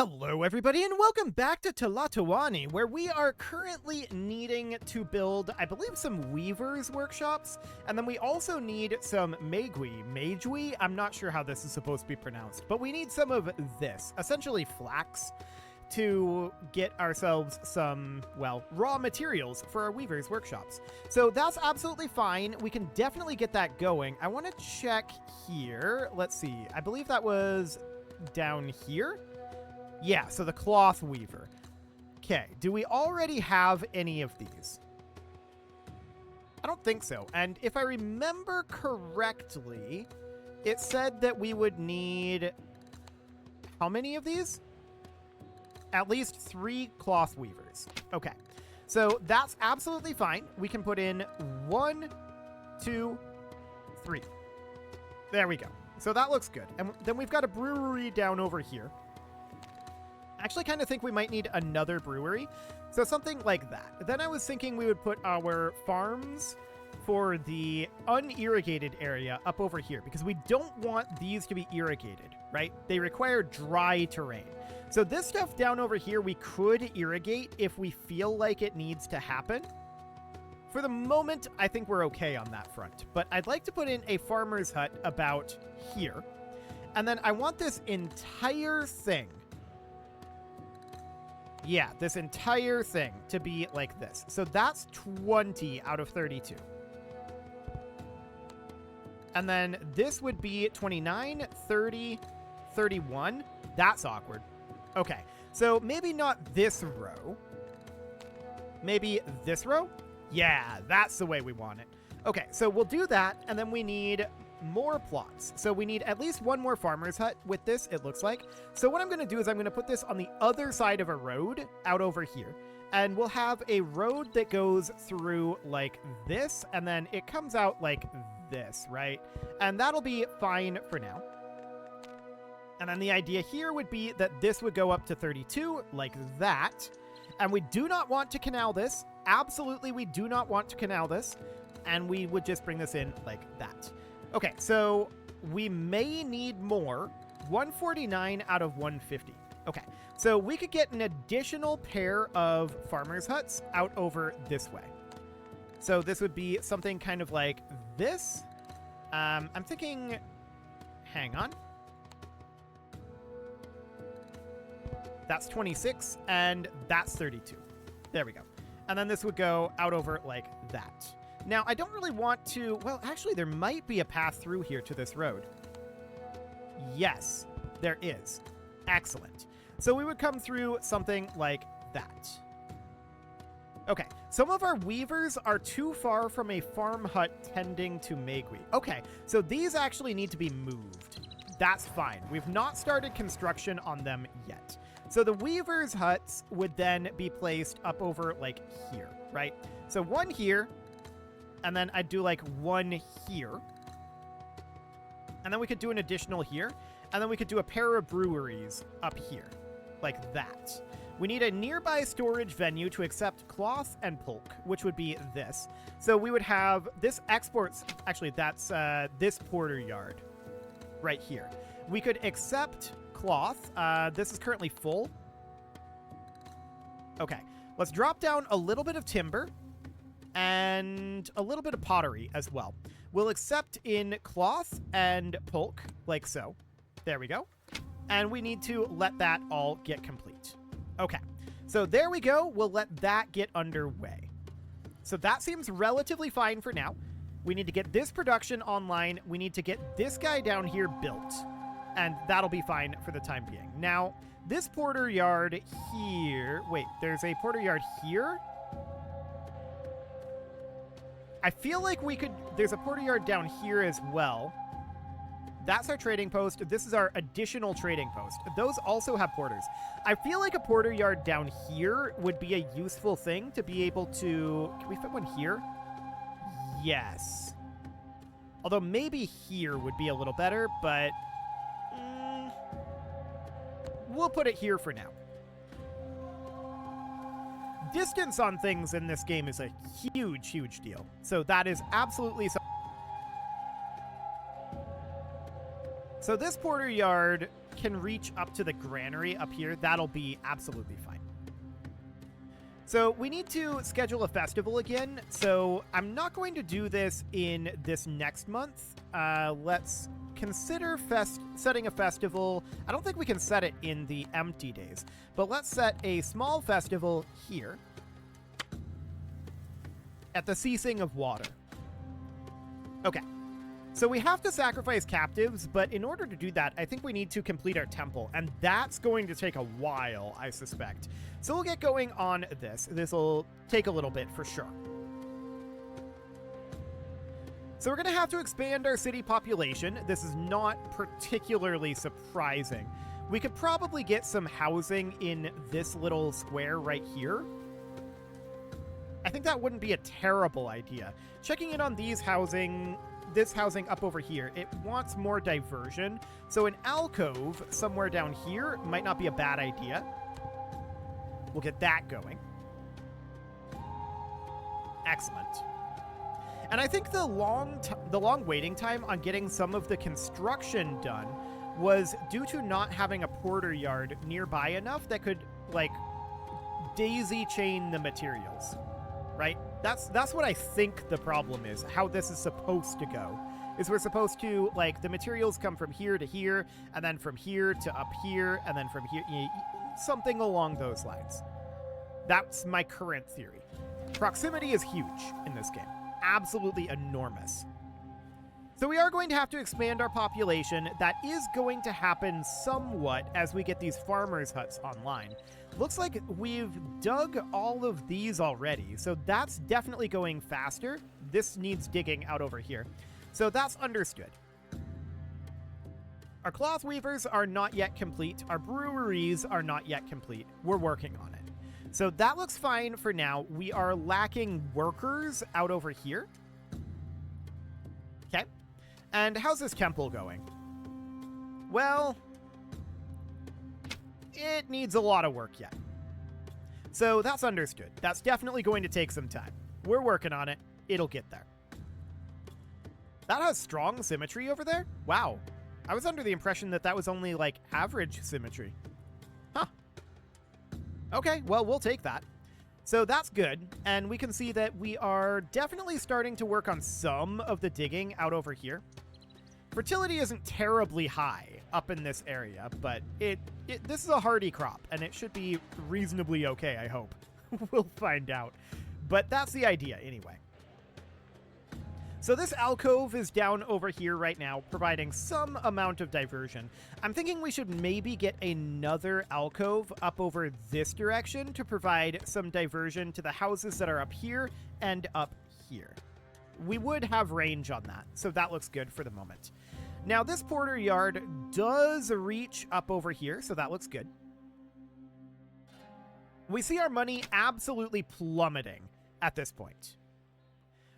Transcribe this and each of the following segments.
Hello everybody and welcome back to Tlatoani, where we are currently needing to build, I believe, some weavers workshops, and then we also need some magui. I'm not sure how this is supposed to be pronounced, but we need some of this, essentially flax, to get ourselves some, well, raw materials for our weavers workshops. So that's absolutely fine. We can definitely get that going. I want to check here. Let's see. I believe that was down here. Yeah, so the cloth weaver. Okay, do we already have any of these? I don't think so. And if I remember correctly, it said that we would need how many of these? At least 3 cloth weavers. Okay, so that's absolutely fine. We can put in 1, 2, 3. There we go. So that looks good. And then we've got a brewery down over here. I actually kind of think we might need another brewery, so something like that. Then I was thinking we would put our farms for the unirrigated area up over here, because we don't want these to be irrigated, right? They require dry terrain. So this stuff down over here we could irrigate if we feel like it needs to happen. For the moment, I think we're okay on that front, but I'd like to put in a farmer's hut about here. And then I want this entire thing, yeah, this entire thing to be like this. So that's 20 out of 32. And then this would be 29, 30, 31. That's awkward. Okay, so maybe not this row. Maybe this row? Yeah, that's the way we want it. Okay, so we'll do that, and then we need more plots. So we need at least one more farmer's hut with this, it looks like. So what I'm going to do is I'm going to put this on the other side of a road out over here. And we'll have a road that goes through like this, and then it comes out like this, right? And that'll be fine for now. And then the idea here would be that this would go up to 32, like that. And we do not want to canal this. Absolutely, we do not want to canal this. And we would just bring this in like that. Okay, so we may need more. 149 out of 150. Okay, so we could get an additional pair of farmers' huts out over this way. So this would be something kind of like this. I'm thinking, hang on. That's 26, and that's 32. There we go. And then this would go out over like that. Now, I don't really want to... Well, actually, there might be a path through here to this road. Yes, there is. Excellent. So we would come through something like that. Okay, some of our weavers are too far from a farm hut tending to magui. Okay, so these actually need to be moved. That's fine. We've not started construction on them yet. So the weavers' huts would then be placed up over like here, right? So one here, and then I'd do like one here. And then we could do an additional here. And then we could do a pair of breweries up here, like that. We need a nearby storage venue to accept cloth and pulp, which would be this. So we would have this exports, actually that's this porter yard right here. We could accept cloth. This is currently full. Okay, let's drop down a little bit of timber and a little bit of pottery as well. We'll accept in cloth and pulp, like so. There we go. And we need to let that all get complete. Okay, so there we go. We'll let that get underway. So that seems relatively fine for now. We need to get this production online. We need to get this guy down here built. And that'll be fine for the time being. Now, this porter yard here... Wait, there's a porter yard here? I feel like we could... There's a porter yard down here as well. That's our trading post. This is our additional trading post. Those also have porters. I feel like a porter yard down here would be a useful thing to be able to... Can we fit one here? Yes. Although maybe here would be a little better, but... we'll put it here for now. Distance on things in this game is a huge, huge deal. So that is absolutely... So this porter yard can reach up to the granary up here, that'll be absolutely fine. So we need to schedule a festival again. So I'm not going to do this in this next month. Let's consider setting a festival. I don't think we can set it in the empty days, but let's set a small festival here at the ceasing of water. Okay. So we have to sacrifice captives, but in order to do that, I think we need to complete our temple, and that's going to take a while, I suspect. So we'll get going on this. This will take a little bit for sure. So we're going to have to expand our city population. This is not particularly surprising. We could probably get some housing in this little square right here. I think that wouldn't be a terrible idea. Checking in on this housing up over here, it wants more diversion. So an alcove somewhere down here might not be a bad idea. We'll get that going. Excellent. And I think the long waiting time on getting some of the construction done was due to not having a porter yard nearby enough that could, like, daisy chain the materials, right? That's what I think the problem is, how this is supposed to go. Is we're supposed to, like, the materials come from here to here, and then from here to up here, and then from here, something along those lines. That's my current theory. Proximity is huge in this game. Absolutely enormous. So we are going to have to expand our population. That is going to happen somewhat as we get these farmers' huts online. Looks like we've dug all of these already, so that's definitely going faster. This needs digging out over here. So that's understood. Our cloth weavers are not yet complete. Our breweries are not yet complete. We're working on it. So that looks fine for now. We are lacking workers out over here. Okay. And how's this temple going? Well, it needs a lot of work yet. So that's understood. That's definitely going to take some time. We're working on it. It'll get there. That has strong symmetry over there? Wow. I was under the impression that that was only, like, average symmetry. Huh. Okay, well, we'll take that. So that's good, and we can see that we are definitely starting to work on some of the digging out over here. Fertility isn't terribly high up in this area, but this is a hardy crop, and it should be reasonably okay, I hope. We'll find out. But that's the idea, anyway. So this alcove is down over here right now, providing some amount of diversion. I'm thinking we should maybe get another alcove up over this direction to provide some diversion to the houses that are up here and up here. We would have range on that, so that looks good for the moment. Now, this porter yard does reach up over here, so that looks good. We see our money absolutely plummeting at this point.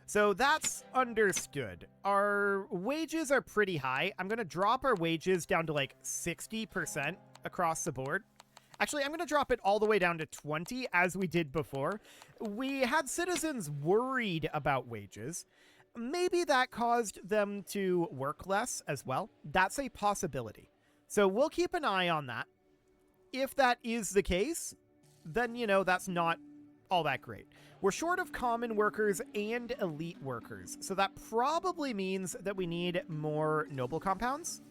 So that's understood. Our wages are pretty high. I'm going to drop our wages down to like 60% across the board. Actually, I'm going to drop it all the way down to 20 as we did before. We had citizens worried about wages. Maybe that caused them to work less as well. That's a possibility. So we'll keep an eye on that. If that is the case, then, you know, that's not all that great. We're short of common workers and elite workers, so that probably means that we need more noble compounds.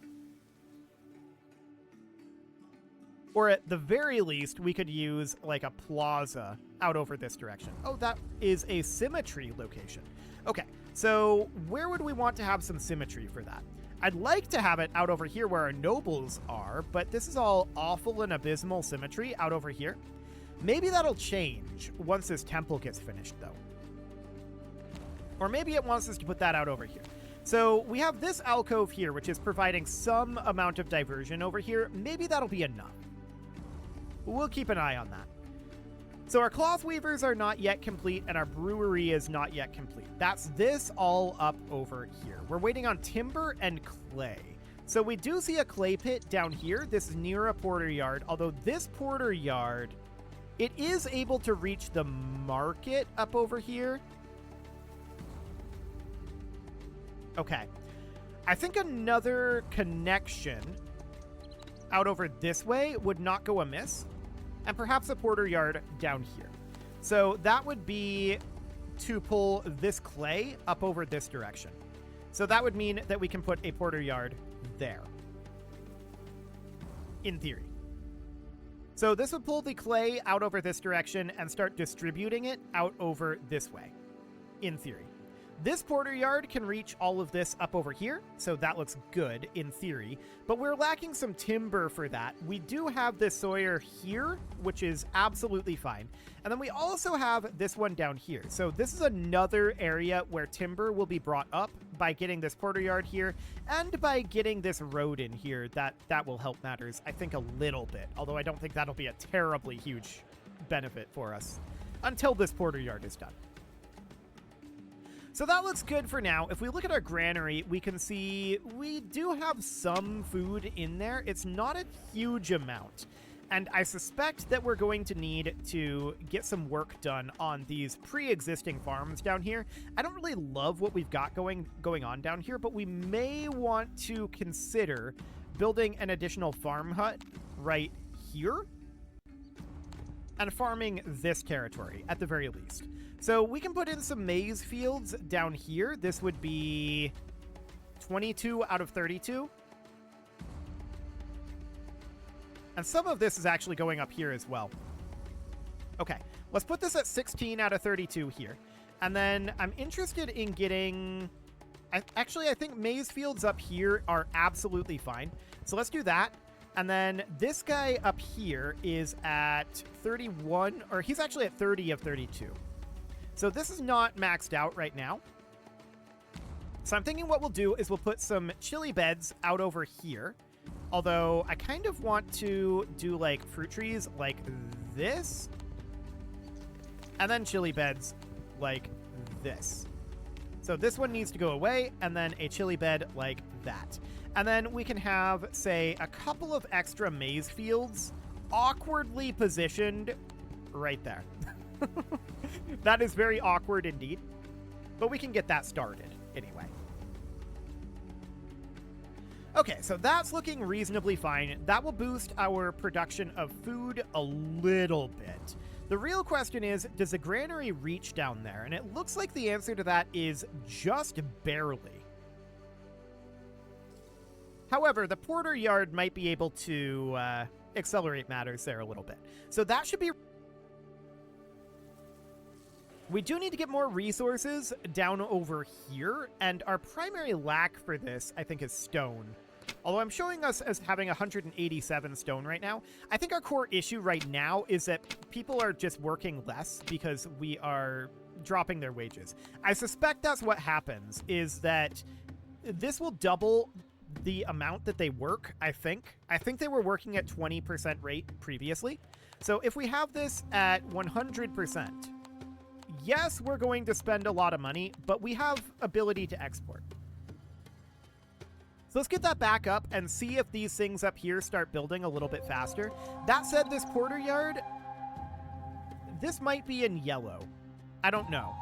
Or at the very least, we could use like a plaza out over this direction. Oh, that is a symmetry location. Okay, so where would we want to have some symmetry for that? I'd like to have it out over here where our nobles are, but this is all awful and abysmal symmetry out over here. Maybe that'll change once this temple gets finished, though. Or maybe it wants us to put that out over here. So we have this alcove here, which is providing some amount of diversion over here. Maybe that'll be enough. We'll keep an eye on that. So our cloth weavers are not yet complete, and our brewery is not yet complete. That's this all up over here. We're waiting on timber and clay. So we do see a clay pit down here. This is near a porter yard, although this porter yard, it is able to reach the market up over here. Okay. I think another connection out over this way would not go amiss. And perhaps a porter yard down here. So that would be to pull this clay up over this direction. So that would mean that we can put a porter yard there. In theory. So this would pull the clay out over this direction and start distributing it out over this way. In theory. This porter yard can reach all of this up over here, so that looks good in theory, but we're lacking some timber for that. We do have this Sawyer here, which is absolutely fine. And then we also have this one down here. So this is another area where timber will be brought up by getting this porter yard here and by getting this road in here. That will help matters, I think, a little bit, although I don't think that'll be a terribly huge benefit for us until this porter yard is done. So that looks good for now. If we look at our granary, we can see we do have some food in there. It's not a huge amount. And I suspect that we're going to need to get some work done on these pre-existing farms down here. I don't really love what we've got going on down here, but we may want to consider building an additional farm hut right here and farming this territory at the very least. So we can put in some maize fields down here. This would be 22 out of 32. And some of this is actually going up here as well. Okay, let's put this at 16 out of 32 here. And then I'm interested in getting... Actually, I think maize fields up here are absolutely fine. So let's do that. And then this guy up here is at 31, or he's actually at 30 of 32. So this is not maxed out right now. So I'm thinking what we'll do is we'll put some chili beds out over here. Although I kind of want to do like fruit trees like this. And then chili beds like this. So this one needs to go away, and then a chili bed like that. And then we can have, say, a couple of extra maize fields awkwardly positioned right there. That is very awkward indeed. But we can get that started anyway. Okay, so that's looking reasonably fine. That will boost our production of food a little bit. The real question is, does the granary reach down there? And it looks like the answer to that is just barely. However, the porter yard might be able to accelerate matters there a little bit. So that should be... We do need to get more resources down over here, and our primary lack for this, I think, is stone. Although I'm showing us as having 187 stone right now, I think our core issue right now is that people are just working less because we are dropping their wages. I suspect that's what happens, is that this will double the amount that they work, I think. I think they were working at 20% rate previously. So if we have this at 100%, yes, we're going to spend a lot of money, but we have ability to export. So let's get that back up and see if these things up here start building a little bit faster. That said, this porter yard, this might be in yellow. I don't know.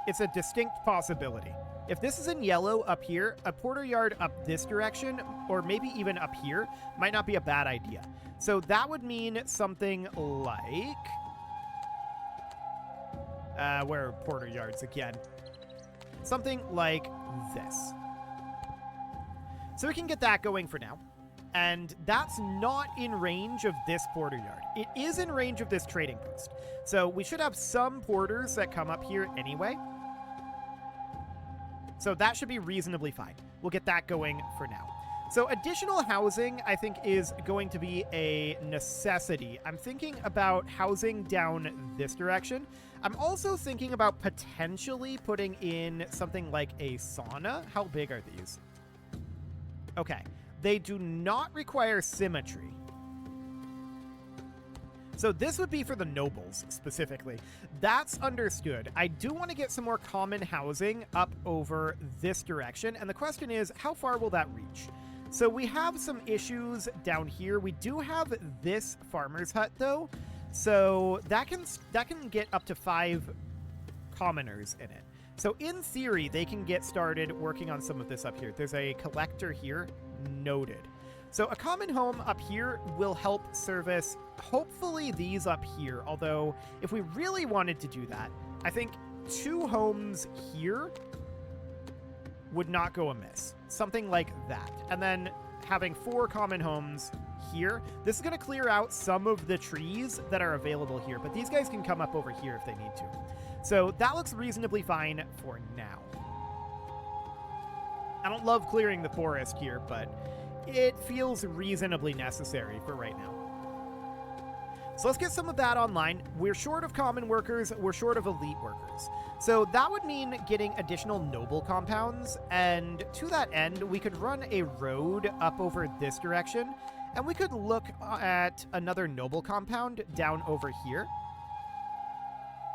It's a distinct possibility. If this is in yellow up here, a porter yard up this direction, or maybe even up here, might not be a bad idea. So that would mean something like... where are porter yards again? Something like this. So we can get that going for now. And that's not in range of this porter yard. It is in range of this trading post. So we should have some porters that come up here anyway. So that should be reasonably fine. We'll get that going for now. So additional housing, I think, is going to be a necessity. I'm thinking about housing down this direction. I'm also thinking about potentially putting in something like a sauna. How big are these? Okay. They do not require symmetry. So this would be for the nobles, specifically. That's understood. I do want to get some more common housing up over this direction, and the question is, how far will that reach? So we have some issues down here. We do have this farmer's hut, though, so that can get up to 5 commoners in it. So in theory, they can get started working on some of this up here. There's a collector here. Noted. So a common home up here will help service, hopefully, these up here. Although, if we really wanted to do that, I think 2 homes here would not go amiss. Something like that. And then having 4 common homes here. This is going to clear out some of the trees that are available here, but these guys can come up over here if they need to. So that looks reasonably fine for now. I don't love clearing the forest here, but it feels reasonably necessary for right now. So let's get some of that online. We're short of common workers, we're short of elite workers. So that would mean getting additional noble compounds, and to that end, we could run a road up over this direction, and we could look at another noble compound down over here.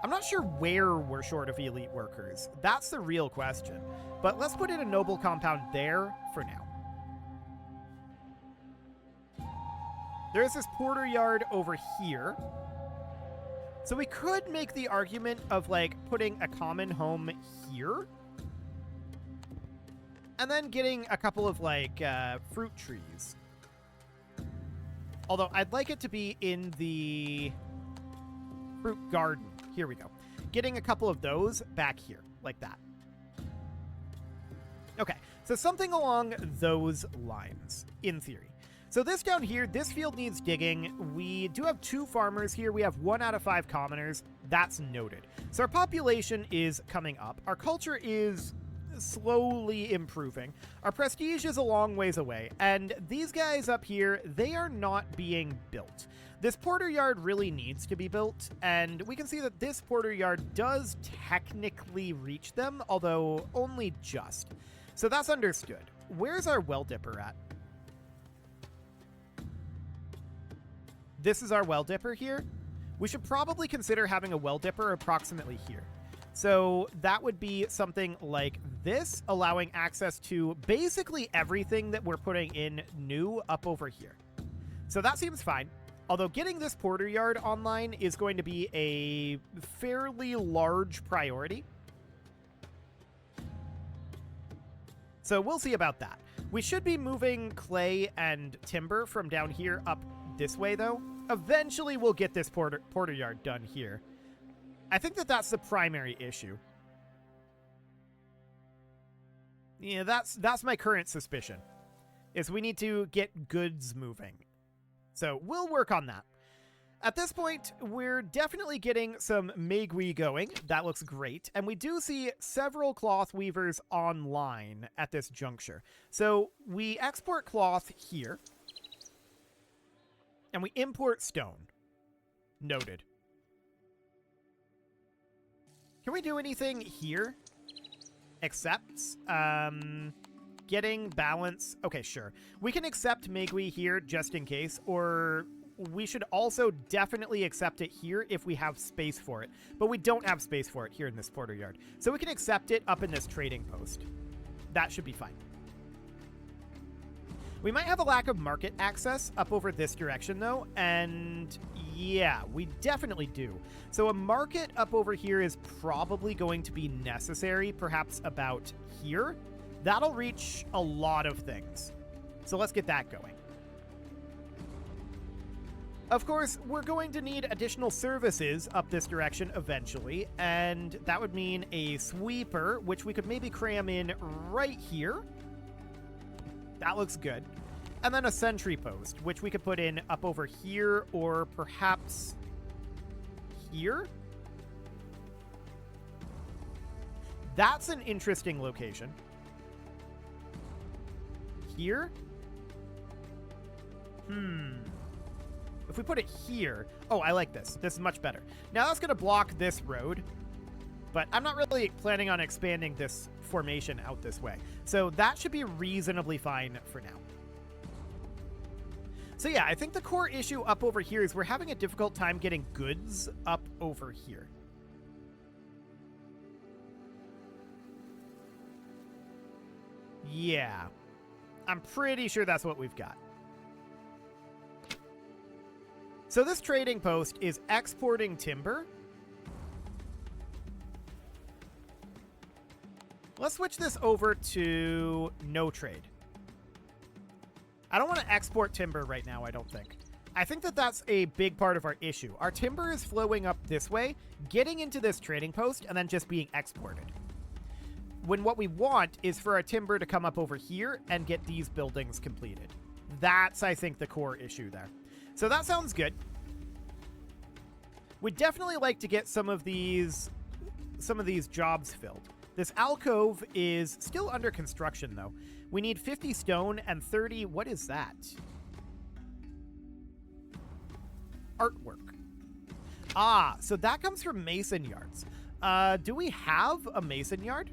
I'm not sure where we're short of elite workers. That's the real question. But let's put in a noble compound there for now. There's this porter yard over here. So we could make the argument of, like, putting a common home here. And then getting a couple of, like, fruit trees. Although I'd like it to be in the fruit garden. Here we go. Getting a couple of those back here, like that. Okay, so something along those lines, in theory. So this down here, this field needs digging. We do have 2 farmers here. We have 1 out of 5 commoners. That's noted. So our population is coming up. Our culture is slowly improving. Our prestige is a long ways away. And these guys up here, they are not being built. This porter yard really needs to be built, and we can see that this porter yard does technically reach them, although only just. So that's understood. Where's our well dipper at? This is our well dipper here. We should probably consider having a well dipper approximately here. So that would be something like this, allowing access to basically everything that we're putting in new up over here. So that seems fine. Although getting this porter yard online is going to be a fairly large priority. So we'll see about that. We should be moving clay and timber from down here up this way, though. Eventually, we'll get this porter yard done here. I think that that's the primary issue. Yeah, that's my current suspicion, is we need to get goods moving. So we'll work on that. At this point, we're definitely getting some Megui going. That looks great. And we do see several cloth weavers online at this juncture. So we export cloth here. And we import stone. Noted. Can we do anything here? Accepts. Getting balance. Okay, sure. We can accept Megui here just in case, or we should also definitely accept it here if we have space for it. But we don't have space for it here in this porter yard. So we can accept it up in this trading post. That should be fine. We might have a lack of market access up over this direction, though, and yeah, we definitely do. So a market up over here is probably going to be necessary, perhaps about here. That'll reach a lot of things. So let's get that going. Of course, we're going to need additional services up this direction eventually, and that would mean a sweeper, which we could maybe cram in right here. That looks good. And then a sentry post, which we could put in up over here, or perhaps here. That's an interesting location. Here? If we put it here... Oh, I like this. This is much better. Now that's going to block this road, but I'm not really planning on expanding this formation out this way. So that should be reasonably fine for now. So yeah, I think the core issue up over here is we're having a difficult time getting goods up over here. Yeah. I'm pretty sure that's what we've got. So this trading post is exporting timber. Let's switch this over to no trade. I don't want to export timber right now, I don't think. I think that that's a big part of our issue. Our timber is flowing up this way, getting into this trading post, and then just being exported. When what we want is for our timber to come up over here and get these buildings completed. That's, I think, the core issue there. So that sounds good. We'd definitely like to get some of these jobs filled. This alcove is still under construction, though. We need 50 stone and 30... What is that? Artwork. Ah, so that comes from mason yards. Do we have a mason yard?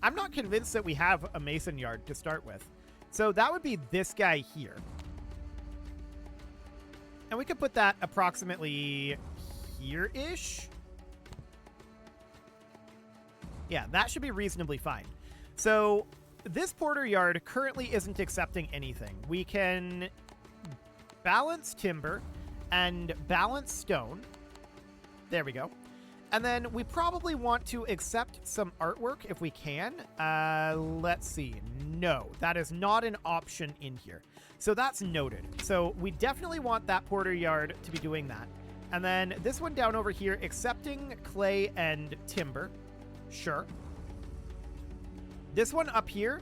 I'm not convinced that we have a mason yard to start with. So that would be this guy here. And we could put that approximately here-ish. Yeah, that should be reasonably fine. So this porter yard currently isn't accepting anything. We can balance timber and balance stone. There we go. And then we probably want to accept some artwork if we can. Let's see. No, that is not an option in here. So that's noted. So we definitely want that porter yard to be doing that. And then this one down over here, accepting clay and timber. Sure. This one up here,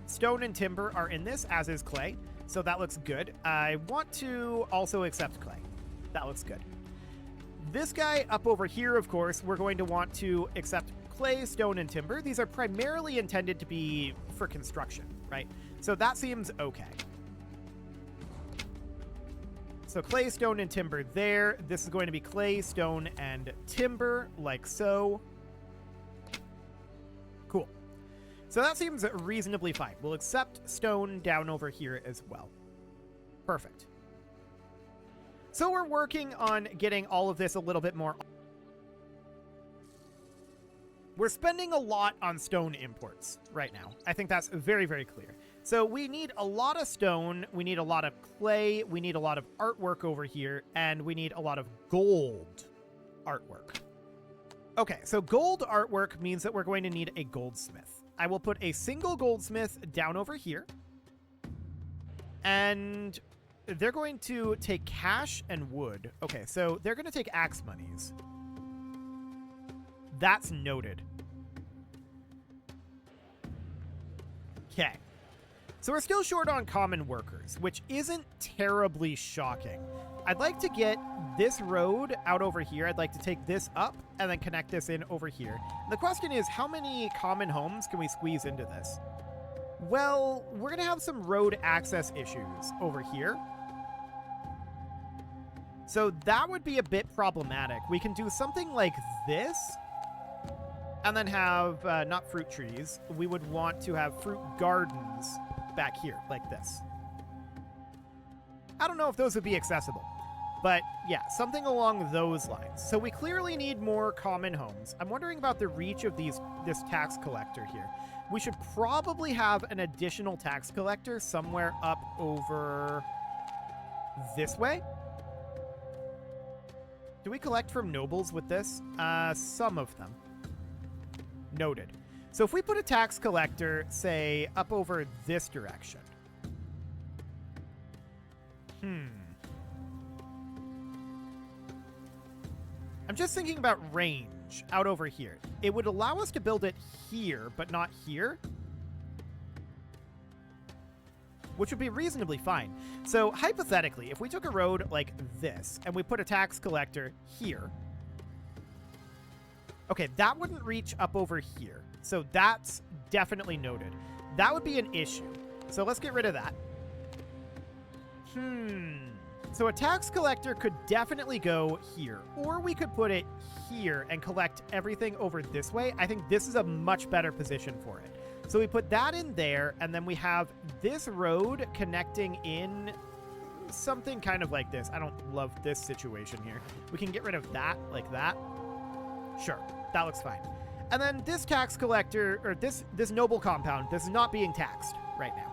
stone and timber are in this, as is clay. So that looks good. I want to also accept clay. That looks good. This guy up over here, of course, we're going to want to accept clay, stone, and timber. These are primarily intended to be for construction, right? So that seems okay. So clay, stone, and timber there. This is going to be clay, stone, and timber, like so. Cool. So that seems reasonably fine. We'll accept stone down over here as well. Perfect. So we're working on getting all of this a little bit more. We're spending a lot on stone imports right now. I think that's very, very clear. So we need a lot of stone, we need a lot of clay, we need a lot of artwork over here, and we need a lot of gold artwork. Okay, so gold artwork means that we're going to need a goldsmith. I will put a single goldsmith down over here. And they're going to take cash and wood. Okay, so they're going to take axe monies. That's noted. Okay. So we're still short on common workers, which isn't terribly shocking. I'd like to get this road out over here. I'd like to take this up and then connect this in over here. The question is, how many common homes can we squeeze into this? Well, we're going to have some road access issues over here. So that would be a bit problematic. We can do something like this and then have, not fruit trees. We would want to have fruit gardens back here like this. I don't know if those would be accessible, but yeah, something along those lines. So we clearly need more common homes. I'm wondering about the reach of this tax collector here. We should probably have an additional tax collector somewhere up over this way. Do we collect from nobles with this? Some of them. Noted. So if we put a tax collector, say, up over this direction. I'm just thinking about range out over here. It would allow us to build it here, but not here. Which would be reasonably fine. So hypothetically, if we took a road like this and we put a tax collector here. Okay, that wouldn't reach up over here. So that's definitely noted. That would be an issue. So let's get rid of that. So a tax collector could definitely go here. Or we could put it here and collect everything over this way. I think this is a much better position for it. So we put that in there, and then we have this road connecting in something kind of like this. I don't love this situation here. We can get rid of that like that. Sure, that looks fine. And then this tax collector, or this noble compound, this is not being taxed right now.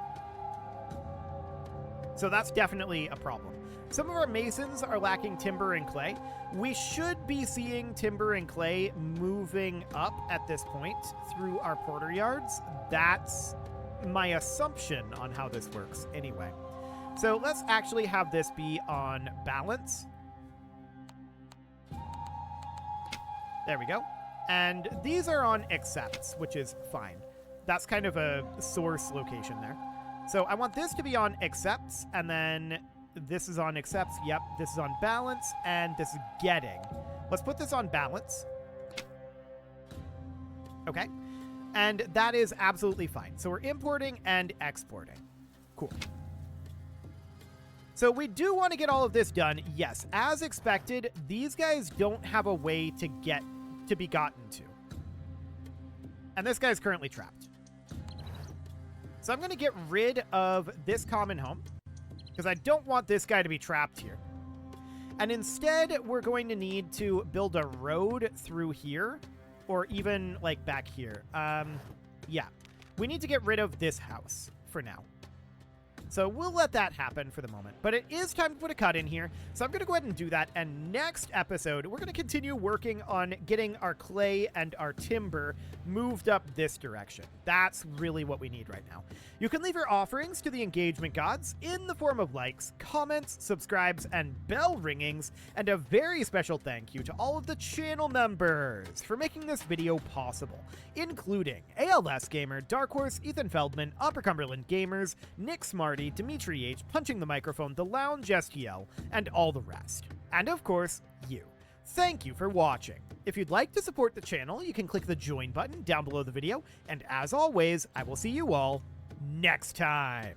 So that's definitely a problem. Some of our masons are lacking timber and clay. We should be seeing timber and clay moving up at this point through our porter yards. That's my assumption on how this works anyway. So let's actually have this be on balance. There we go. And these are on accepts, which is fine. That's kind of a source location there. So I want this to be on accepts, and then this is on accepts. Yep, this is on balance, and this is getting. Let's put this on balance. Okay. And that is absolutely fine. So we're importing and exporting. Cool. So we do want to get all of this done. Yes, as expected, these guys don't have a way to be gotten to. And this guy's currently trapped. So I'm going to get rid of this common home because I don't want this guy to be trapped here. And instead, we're going to need to build a road through here, or even like back here. Yeah, we need to get rid of this house for now. So we'll let that happen for the moment. But it is time to put a cut in here. So I'm going to go ahead and do that. And next episode, we're going to continue working on getting our clay and our timber moved up this direction. That's really what we need right now. You can leave your offerings to the engagement gods in the form of likes, comments, subscribes, and bell ringings. And a very special thank you to all of the channel members for making this video possible, including ALS Gamer, Dark Horse, Ethan Feldman, Upper Cumberland Gamers, Nick Smarty, Dimitri H, Punching the Microphone, The Lounge STL, and all the rest. And of course, you. Thank you for watching. If you'd like to support the channel, you can click the join button down below the video, and as always, I will see you all next time.